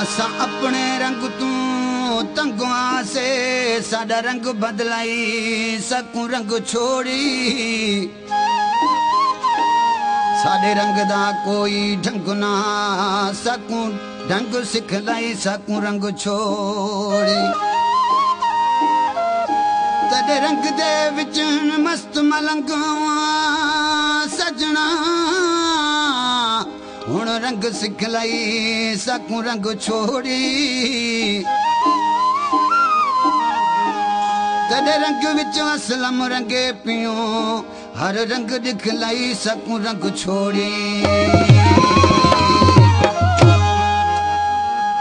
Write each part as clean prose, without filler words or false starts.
असा अपने रंग तू तंगुआ से साडा रंग बदलाई सकूं रंग छोड़ी साडे रंग दा कोई ढंग ना सकूं ढंग सिखलाई सकूं रंग छोड़ी तेरे रंग दे विच मस्त मलंग सजना हुण रंग सिखलाई सकूं रंग छोड़ी तेरे रंग विच असलम रंगे पियो हर रंग दिखलाई सकूं रंग छोड़ी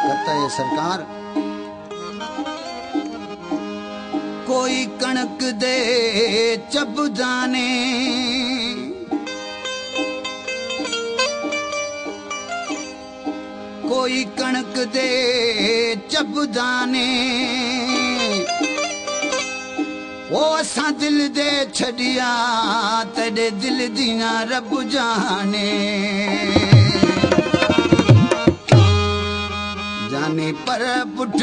कहता है सरकार कोई कणक दे चबदाने कोई कणक दे चबदाने ओ असा दिल दे छड़िया तेरे दिल दिया रब जाने जाने पर पुठ